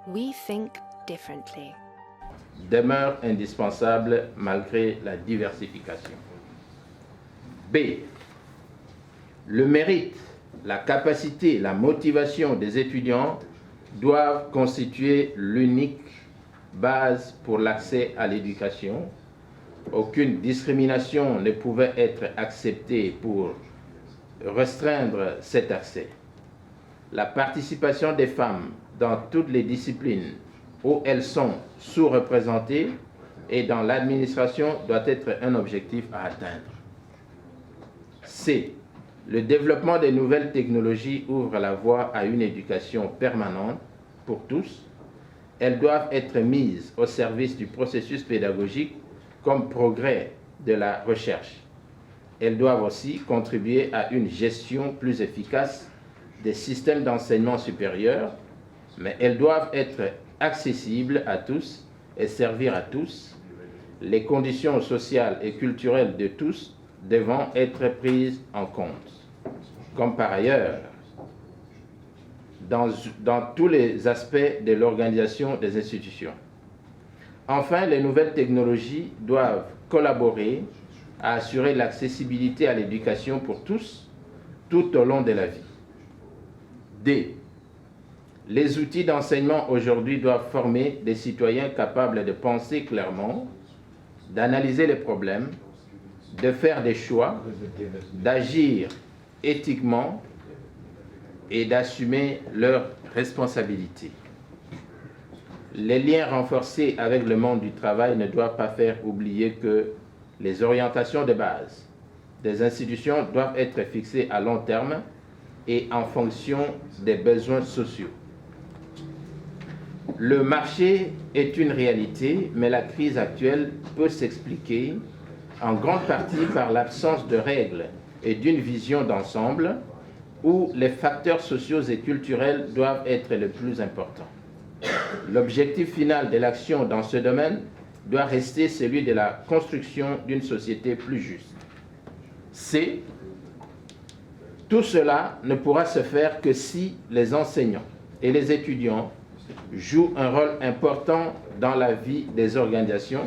We think differently. Demeure indispensable malgré la diversification. B. Le mérite, la capacité, la motivation des étudiants doivent constituer l'unique base pour l'accès à l'éducation. Aucune discrimination ne pouvait être acceptée pour restreindre cet accès. La participation des femmes dans toutes les disciplines où elles sont sous-représentées et dans l'administration doit être un objectif à atteindre. C. Le développement des nouvelles technologies ouvre la voie à une éducation permanente pour tous. Elles doivent être mises au service du processus pédagogique comme progrès de la recherche. Elles doivent aussi contribuer à une gestion plus efficace des systèmes d'enseignement supérieur, mais elles doivent être accessibles à tous et servir à tous. Les conditions sociales et culturelles de tous devant être prises en compte. Comme par ailleurs, dans tous les aspects de l'organisation des institutions. Enfin, les nouvelles technologies doivent collaborer à assurer l'accessibilité à l'éducation pour tous, tout au long de la vie. D. Les outils d'enseignement aujourd'hui doivent former des citoyens capables de penser clairement, d'analyser les problèmes, de faire des choix, d'agir éthiquement et d'assumer leurs responsabilités. Les liens renforcés avec le monde du travail ne doivent pas faire oublier que les orientations de base des institutions doivent être fixées à long terme et en fonction des besoins sociaux. Le marché est une réalité, mais la crise actuelle peut s'expliquer en grande partie par l'absence de règles et d'une vision d'ensemble où les facteurs sociaux et culturels doivent être le plus importants. L'objectif final de l'action dans ce domaine doit rester celui de la construction d'une société plus juste. C. Tout cela ne pourra se faire que si les enseignants et les étudiants jouent un rôle important dans la vie des organisations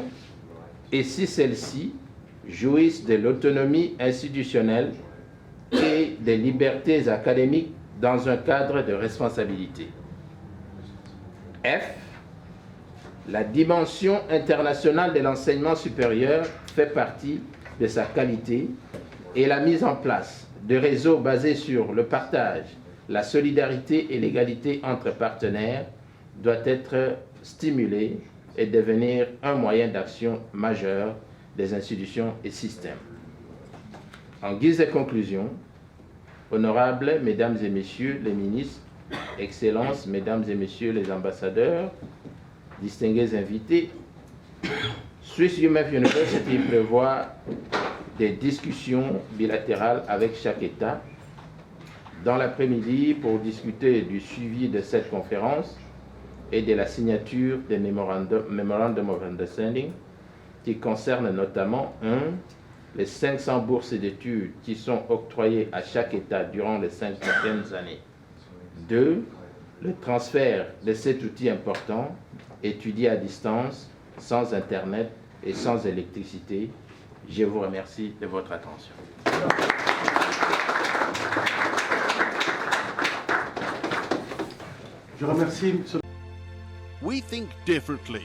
et si celles-ci jouissent de l'autonomie institutionnelle et des libertés académiques dans un cadre de responsabilité. F. La dimension internationale de l'enseignement supérieur fait partie de sa qualité et la mise en place de réseaux basés sur le partage, la solidarité et l'égalité entre partenaires doit être stimulée et devenir un moyen d'action majeur des institutions et systèmes. En guise de conclusion, honorables Mesdames et Messieurs les ministres, Excellences, Mesdames et Messieurs les ambassadeurs, distingués invités, Swiss UMF University prévoit des discussions bilatérales avec chaque État dans l'après-midi pour discuter du suivi de cette conférence et de la signature des Memorandum of Understanding qui concernent notamment 1. Les 500 bourses d'études qui sont octroyées à chaque État durant les 5 prochaines années. 2. Le transfert de cet outil important, étudié à distance, sans Internet et sans électricité. Je vous remercie de votre attention. Je remercie M. We think differently.